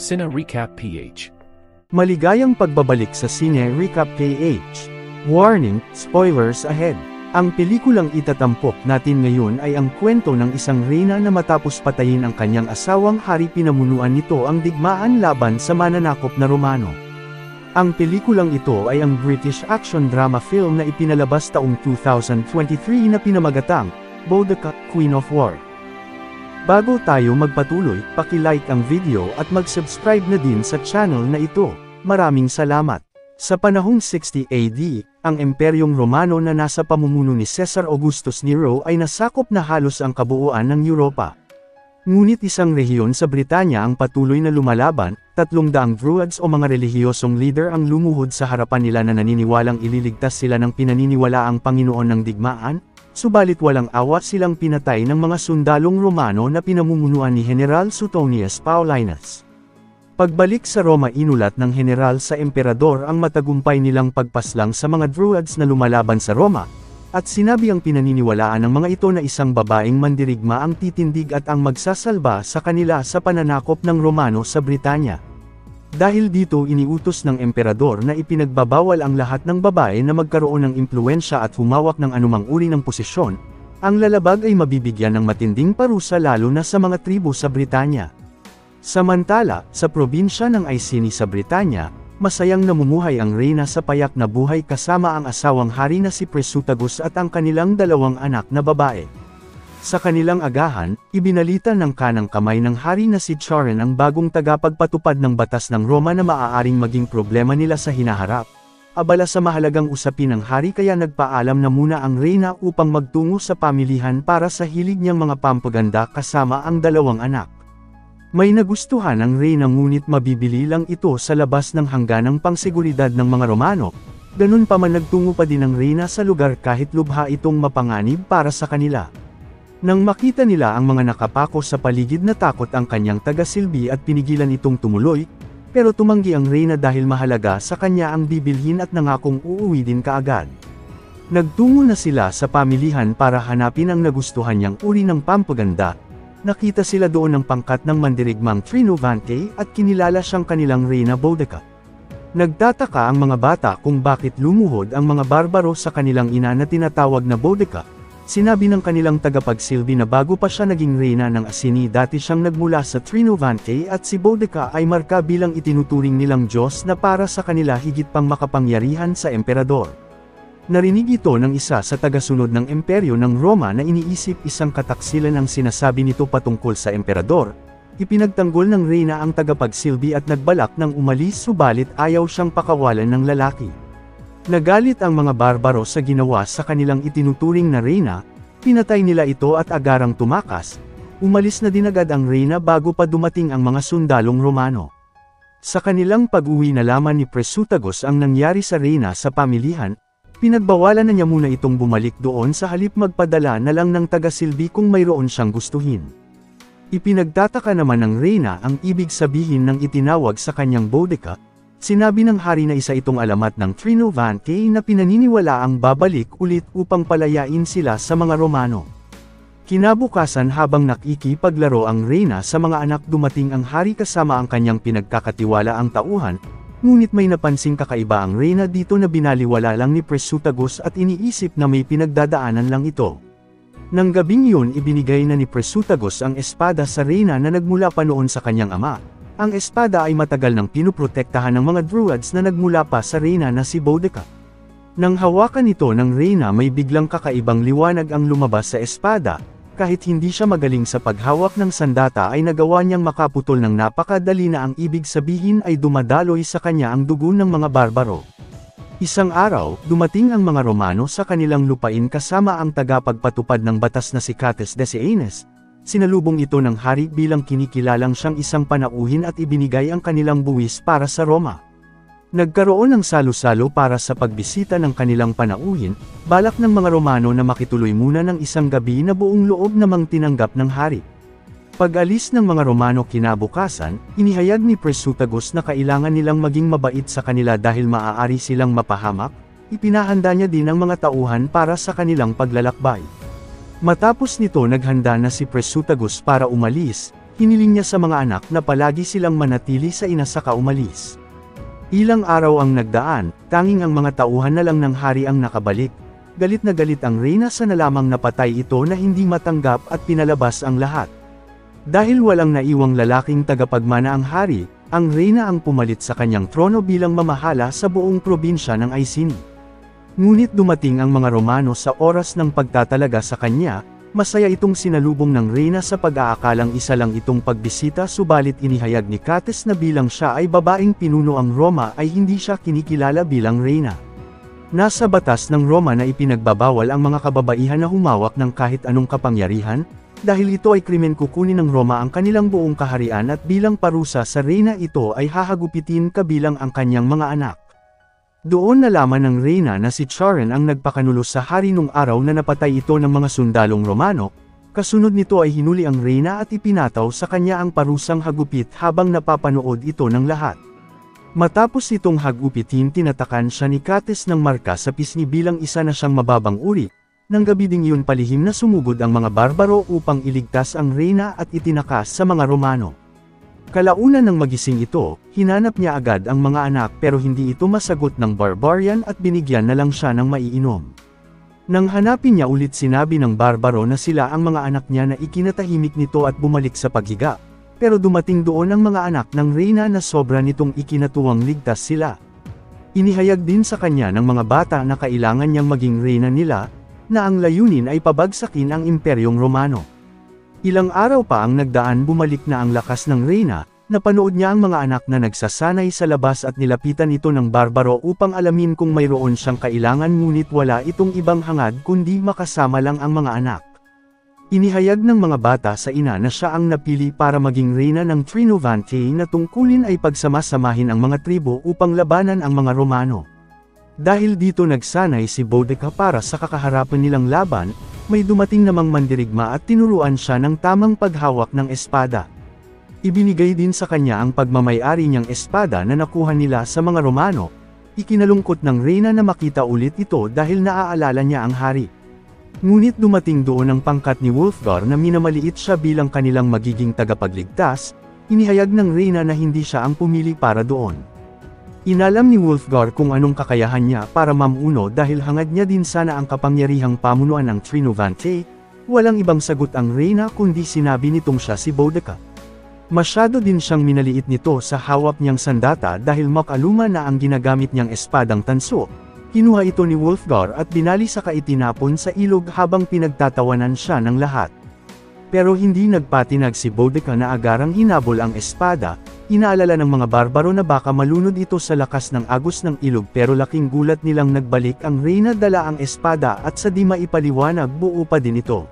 Cine Recap PH. Maligayang pagbabalik sa Cine Recap PH. Warning, spoilers ahead. Ang pelikulang itatampok natin ngayon ay ang kwento ng isang reyna na matapos patayin ang kanyang asawang hari pinamunuan nito ang digmaan laban sa mananakop na Romano. Ang pelikulang ito ay ang British action drama film na ipinalabas taong 2023 na pinamagatang Boudica, Queen of War. Bago tayo magpatuloy, paki-like ang video at mag-subscribe na din sa channel na ito. Maraming salamat. Sa panahong 60 AD, ang Imperyong Romano na nasa pamumuno ni Caesar Augustus Nero ay nasakop na halos ang kabuuan ng Europa. Ngunit isang rehiyon sa Britanya ang patuloy na lumalaban, 300 druids o mga relihiyosong leader ang lumuhod sa harapan nila na naniniwalang ililigtas sila ng pinaniniwalaang Panginoon ng digmaan, subalit walang awa silang pinatay ng mga sundalong Romano na pinamumunuan ni General Suetonius Paulinus. Pagbalik sa Roma, inulat ng general sa emperador ang matagumpay nilang pagpaslang sa mga druids na lumalaban sa Roma, at sinabi ang pinaniniwalaan ng mga ito na isang babaeng mandirigma ang titindig at ang magsasalba sa kanila sa pananakop ng Romano sa Britanya. Dahil dito iniutos ng emperador na ipinagbabawal ang lahat ng babae na magkaroon ng impluwensya at humawak ng anumang uri ng posisyon. Ang lalabag ay mabibigyan ng matinding parusa lalo na sa mga tribo sa Britanya. Samantala, sa probinsya ng Iceni sa Britanya, masayang namumuhay ang reyna sa payak na buhay kasama ang asawang hari na si Prasutagus at ang kanilang 2 anak na babae. Sa kanilang agahan, ibinalita ng kanang kamay ng hari na si Charon ang bagong tagapagpatupad ng batas ng Roma na maaaring maging problema nila sa hinaharap. Abala sa mahalagang usapin ng hari kaya nagpaalam na muna ang reyna upang magtungo sa pamilihan para sa hilig niyang mga pampaganda kasama ang 2 anak. May nagustuhan ang reyna ngunit mabibili lang ito sa labas ng hangganang pangseguridad ng mga Romano, ganun pa man nagtungo pa din ang reyna sa lugar kahit lubha itong mapanganib para sa kanila. Nang makita nila ang mga nakapako sa paligid na takot ang kanyang tagasilbi at pinigilan itong tumuloy, pero tumanggi ang reyna dahil mahalaga sa kanya ang bibilhin at nangakong uuwi din kaagad. Nagtungo na sila sa pamilihan para hanapin ang nagustuhan niyang uri ng pampaganda. Nakita sila doon ng pangkat ng mandirigmang Trinovante at kinilala siyang kanilang reyna Boudica. Nagtataka ang mga bata kung bakit lumuhod ang mga barbaro sa kanilang ina na tinatawag na Boudica. Sinabi ng kanilang tagapagsilbi na bago pa siya naging reyna ng Iceni dati siyang nagmula sa Trinovante at si Boudica ay marka bilang itinuturing nilang Diyos na para sa kanila higit pang makapangyarihan sa emperador. Narinig ito ng isa sa tagasunod ng imperyo ng Roma na iniisip isang kataksilan ang sinasabi nito patungkol sa emperador. Ipinagtanggol ng reyna ang tagapagsilbi at nagbalak ng umalis subalit ayaw siyang pakawalan ng lalaki. Nagalit ang mga barbaro sa ginawa sa kanilang itinuturing na reyna, pinatay nila ito at agarang tumakas. Umalis na din agad ang reyna bago pa dumating ang mga sundalong Romano. Sa kanilang pag-uwi nalaman ni Prasutagus ang nangyari sa reyna sa pamilihan. Pinagbawalan na niya muna itong bumalik doon sa halip magpadala na lang ng tagasilbi kung mayroon siyang gustuhin. Ipinagtataka naman ng reyna ang ibig sabihin ng itinawag sa kanyang Boudica. Sinabi ng hari na isa itong alamat ng Trinovante na pinaniniwala ang babalik ulit upang palayain sila sa mga Romano. Kinabukasan habang nakikipaglaro ang reyna sa mga anak dumating ang hari kasama ang kanyang pinagkakatiwala ang tauhan. Ngunit may napansing kakaiba ang reyna dito na binaliwala lang ni Prasutagus at iniisip na may pinagdadaanan lang ito. Nang gabing yun ibinigay na ni Prasutagus ang espada sa reyna na nagmula pa noon sa kanyang ama. Ang espada ay matagal nang pinuprotektahan ng mga druids na nagmula pa sa reyna na si Boudica. Nang hawakan ito ng reyna may biglang kakaibang liwanag ang lumabas sa espada. Kahit hindi siya magaling sa paghawak ng sandata ay nagawa niyang makaputol ng napakadali na ang ibig sabihin ay dumadaloy sa kanya ang dugo ng mga barbaro. Isang araw, dumating ang mga Romano sa kanilang lupain kasama ang tagapagpatupad ng batas na si Cates Decianus. Sinalubong ito ng hari bilang kinikilalang siyang isang panauhin at ibinigay ang kanilang buwis para sa Roma. Nagkaroon ng salo-salo para sa pagbisita ng kanilang panauhin, balak ng mga Romano na makituloy muna ng isang gabi na buong loob namang tinanggap ng hari. Pag-alis ng mga Romano kinabukasan, inihayag ni Prasutagus na kailangan nilang maging mabait sa kanila dahil maaari silang mapahamak, ipinahanda niya din ang mga tauhan para sa kanilang paglalakbay. Matapos nito naghanda na si Prasutagus para umalis, hiniling niya sa mga anak na palagi silang manatili sa ina saka umalis. Ilang araw ang nagdaan, tanging ang mga tauhan na lang ng hari ang nakabalik. Galit na galit ang reyna sa nalamang napatay ito na hindi matanggap at pinalabas ang lahat. Dahil walang naiwang lalaking tagapagmana ang hari, ang reyna ang pumalit sa kanyang trono bilang mamahala sa buong probinsya ng Iceni. Ngunit dumating ang mga Romano sa oras ng pagtatalaga sa kanya, masaya itong sinalubong ng reyna sa pag-aakalang isa lang itong pagbisita subalit inihayag ni Cates na bilang siya ay babaeng pinuno ang Roma ay hindi siya kinikilala bilang reyna. Nasa batas ng Roma na ipinagbabawal ang mga kababaihan na humawak ng kahit anong kapangyarihan, dahil ito ay krimen kukunin ng Roma ang kanilang buong kaharian at bilang parusa sa reyna ito ay hahagupitin kabilang ang kanyang mga anak. Doon nalaman ng reyna na si Charon ang nagpakanulo sa hari nung araw na napatay ito ng mga sundalong Romano, kasunod nito ay hinuli ang reyna at ipinataw sa kanya ang parusang hagupit habang napapanood ito ng lahat. Matapos itong hagupitin tinatakan siya ni Cates ng marka sa pisngi bilang isa na siyang mababang uri, nang gabi ding yun palihim na sumugod ang mga barbaro upang iligtas ang reyna at itinakas sa mga Romano. Kalaunan ng magising ito, hinanap niya agad ang mga anak pero hindi ito masagot ng barbarian at binigyan na lang siya ng maiinom. Nang hanapin niya ulit sinabi ng barbaro na sila ang mga anak niya na ikinatahimik nito at bumalik sa paghiga, pero dumating doon ang mga anak ng reyna na sobra nitong ikinatuwang ligtas sila. Inihayag din sa kanya ng mga bata na kailangan niyang maging reyna nila, na ang layunin ay pabagsakin ang Imperyong Romano. Ilang araw pa ang nagdaan bumalik na ang lakas ng reyna, napanood niya ang mga anak na nagsasanay sa labas at nilapitan ito ng barbaro upang alamin kung mayroon siyang kailangan ngunit wala itong ibang hangad kundi makasama lang ang mga anak. Inihayag ng mga bata sa ina na siya ang napili para maging reyna ng Trinovante na tungkulin ay pagsamasamahin ang mga tribo upang labanan ang mga Romano. Dahil dito nagsanay si Boudica para sa kakaharapan nilang laban, may dumating namang mandirigma at tinuruan siya ng tamang paghawak ng espada. Ibinigay din sa kanya ang pagmamay-ari niyang espada na nakuha nila sa mga Romano. Ikinalungkot ng reyna na makita ulit ito dahil naaalala niya ang hari. Ngunit dumating doon ang pangkat ni Wulfgar na minamaliit siya bilang kanilang magiging tagapagligtas, inihayag ng reyna na hindi siya ang pumili para doon. Inalam ni Wulfgar kung anong kakayahan niya para mamuno dahil hangad niya din sana ang kapangyarihang pamunuan ng Trinovante, walang ibang sagot ang reyna kundi sinabi nitong siya si Boudica. Masyado din siyang minaliit nito sa hawak niyang sandata dahil makaluma na ang ginagamit niyang espadang tanso. Kinuha ito ni Wulfgar at binali saka itinapon sa ilog habang pinagtatawanan siya ng lahat. Pero hindi nagpatinag si Boudica na agarang hinabol ang espada. Inaalala ng mga barbaro na baka malunod ito sa lakas ng agos ng ilog pero laking gulat nilang nagbalik ang reyna dala ang espada at sa di maipaliwanag buo pa din ito.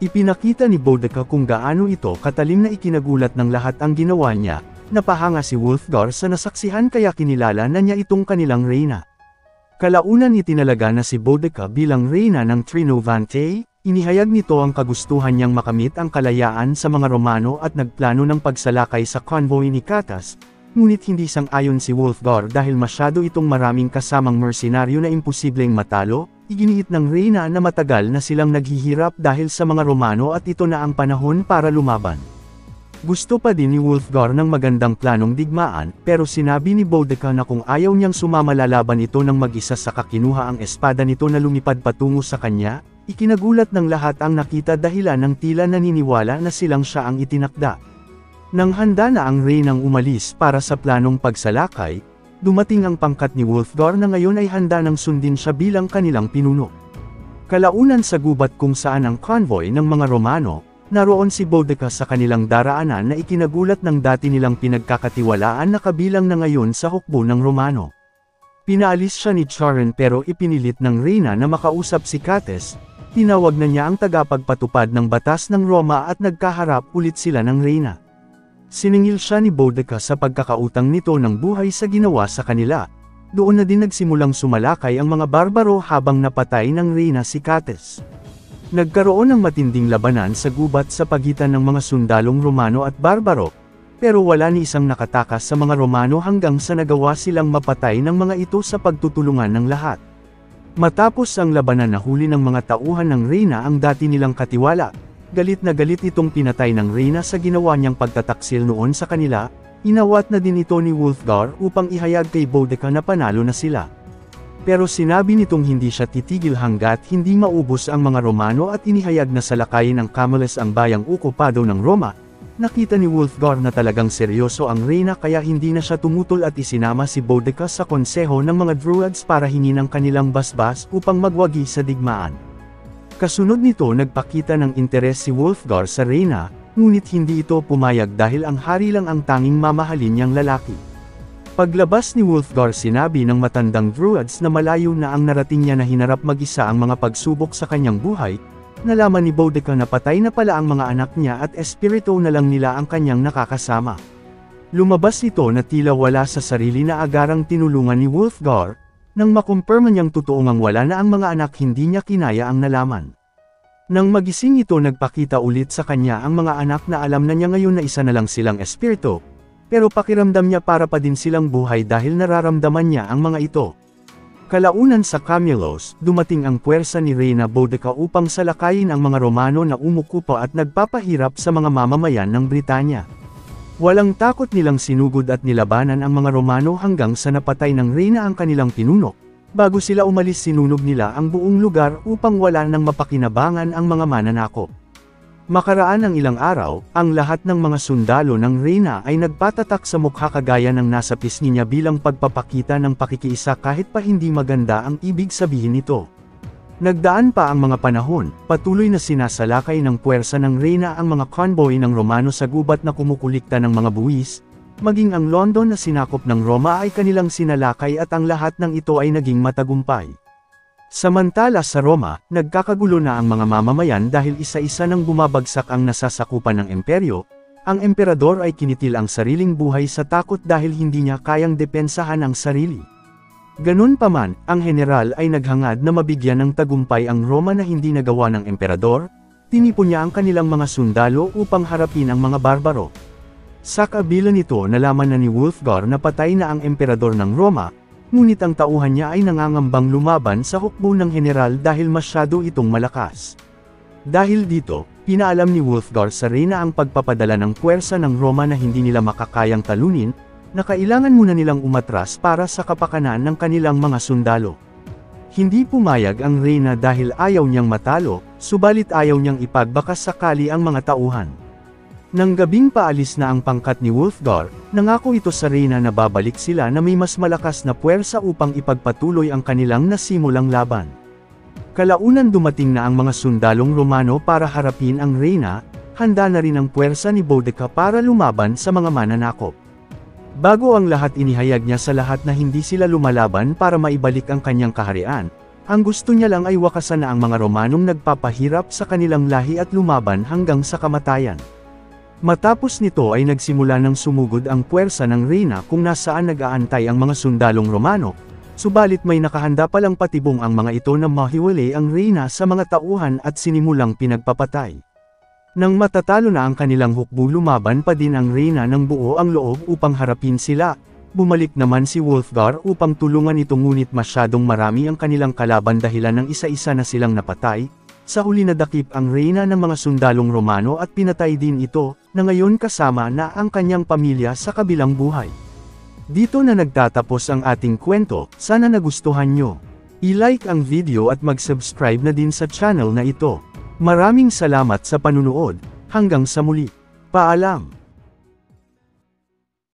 Ipinakita ni Boudica kung gaano ito katalim na ikinagulat ng lahat ang ginawa niya, napahanga si Wulfgar sa nasaksihan kaya kinilala na niya itong kanilang reyna. Kalaunan itinalaga na si Boudica bilang reyna ng Trinovante, inihayag nito ang kagustuhan niyang makamit ang kalayaan sa mga Romano at nagplano ng pagsalakay sa convoy ni Cates, ngunit hindi sang-ayon si Wulfgar dahil masyado itong maraming kasamang mersenaryo na imposibleng matalo, iginiit ng reyna na matagal na silang naghihirap dahil sa mga Romano at ito na ang panahon para lumaban. Gusto pa din ni Wulfgar ng magandang planong digmaan, pero sinabi ni Boudica na kung ayaw niyang sumama lalaban ito ng mag-isa saka kinuha ang espada nito na lumipad patungo sa kanya. Ikinagulat ng lahat ang nakita dahilan ng tila naniniwala na silang siya ang itinakda. Nang handa na ang reynang umalis para sa planong pagsalakay, dumating ang pangkat ni Wulfgar na ngayon ay handa nang sundin siya bilang kanilang pinuno. Kalaunan sa gubat kung saan ang convoy ng mga Romano, naroon si Boudica sa kanilang daraanan na ikinagulat ng dati nilang pinagkakatiwalaan na kabilang na ngayon sa hukbo ng Romano. Pinaalis siya ni Charon pero ipinilit ng reyna na makausap si Cates. Tinawag na niya ang tagapagpatupad ng batas ng Roma at nagkaharap ulit sila ng reyna. Siningil siya ni Boudica sa pagkakautang nito ng buhay sa ginawa sa kanila. Doon na din nagsimulang sumalakay ang mga barbaro habang napatay ng reyna si Cates. Nagkaroon ng matinding labanan sa gubat sa pagitan ng mga sundalong Romano at barbaro, pero wala ni isang nakatakas sa mga Romano hanggang sa nagawa silang mapatay ng mga ito sa pagtutulungan ng lahat. Matapos ang labanan nahuli ng mga tauhan ng reyna ang dati nilang katiwala, galit na galit itong pinatay ng Reyna sa ginawa niyang pagtataksil noon sa kanila, inawat na din ito ni Wulfgar upang ihayag kay Boudica na panalo na sila. Pero sinabi nitong hindi siya titigil hanggat hindi maubos ang mga Romano at inihayag na salakayin ng Camillus ang bayang okupado ng Roma. Nakita ni Wulfgar na talagang seryoso ang Reyna kaya hindi na siya tumutol at isinama si Boudica sa konseho ng mga Druids para hingin ang kanilang basbas upang magwagi sa digmaan. Kasunod nito nagpakita ng interes si Wulfgar sa Reyna, ngunit hindi ito pumayag dahil ang hari lang ang tanging mamahalin niyang lalaki. Paglabas ni Wulfgar sinabi ng matandang Druids na malayo na ang narating niya na hinarap mag-isa ang mga pagsubok sa kanyang buhay. Nalaman ni Boudica na patay na pala ang mga anak niya at espiritu na lang nila ang kanyang nakakasama. Lumabas ito na tila wala sa sarili na agarang tinulungan ni Wulfgar, nang makumpirma niyang totoo ngang wala na ang mga anak hindi niya kinaya ang nalaman. Nang magising ito nagpakita ulit sa kanya ang mga anak na alam na niya ngayon na isa na lang silang espiritu, pero pakiramdam niya para pa din silang buhay dahil nararamdaman niya ang mga ito. Kalaunan sa Camillus, dumating ang puwersa ni Reyna Boudica upang salakayin ang mga Romano na umukupa at nagpapahirap sa mga mamamayan ng Britanya. Walang takot nilang sinugod at nilabanan ang mga Romano hanggang sa napatay ng Reyna ang kanilang pinuno. Bago sila umalis sinunog nila ang buong lugar upang wala nang mapakinabangan ang mga mananakop. Makaraan ng ilang araw, ang lahat ng mga sundalo ng Reyna ay nagpatatak sa mukha kagaya ng nasa pisngi niya bilang pagpapakita ng pakikiisa kahit pa hindi maganda ang ibig sabihin nito. Nagdaan pa ang mga panahon, patuloy na sinasalakay ng puwersa ng Reyna ang mga convoy ng Romano sa gubat na kumukulikta ng mga buwis, maging ang London na sinakop ng Roma ay kanilang sinalakay at ang lahat ng ito ay naging matagumpay. Samantala sa Roma, nagkakagulo na ang mga mamamayan dahil isa-isa nang bumabagsak ang nasasakupan ng imperyo, ang emperador ay kinitil ang sariling buhay sa takot dahil hindi niya kayang depensahan ang sarili. Ganun pa man, ang general ay naghangad na mabigyan ng tagumpay ang Roma na hindi nagawa ng emperador, tinipon niya ang kanilang mga sundalo upang harapin ang mga barbaro. Sa kabila nito nalaman na ni Wulfgar na patay na ang emperador ng Roma, ngunit ang tauhan niya ay nangangambang lumaban sa hukbo ng general dahil masyado itong malakas. Dahil dito, pinaalam ni Wulfgar sa Reyna ang pagpapadala ng puwersa ng Roma na hindi nila makakayang talunin, na kailangan muna nilang umatras para sa kapakanan ng kanilang mga sundalo. Hindi pumayag ang Reyna dahil ayaw niyang matalo, subalit ayaw niyang ipagbakas sakali ang mga tauhan. Nang gabing paalis na ang pangkat ni Wulfgar, nangako ito sa Reyna na babalik sila na may mas malakas na puwersa upang ipagpatuloy ang kanilang nasimulang laban. Kalaunan dumating na ang mga sundalong Romano para harapin ang Reyna, handa na rin ang puwersa ni Boudica para lumaban sa mga mananakop. Bago ang lahat inihayag niya sa lahat na hindi sila lumalaban para maibalik ang kanyang kaharian, ang gusto niya lang ay wakasan na ang mga Romanong nagpapahirap sa kanilang lahi at lumaban hanggang sa kamatayan. Matapos nito ay nagsimula ng sumugod ang puwersa ng Reyna kung nasaan nag-aantay ang mga sundalong Romano, subalit may nakahanda palang patibong ang mga ito na mahiwalay ang Reyna sa mga tauhan at sinimulang pinagpapatay. Nang matatalo na ang kanilang hukbo lumaban pa din ang Reyna ng buo ang loob upang harapin sila, bumalik naman si Wulfgar upang tulungan ito ngunit masyadong marami ang kanilang kalaban dahilan ng isa-isa na silang napatay. Sa huli nadakip ang Reyna ng mga sundalong Romano at pinatay din ito, na ngayon kasama na ang kanyang pamilya sa kabilang buhay. Dito na nagtatapos ang ating kwento, sana nagustuhan nyo. I-like ang video at mag-subscribe na din sa channel na ito. Maraming salamat sa panunood, hanggang sa muli. Paalam!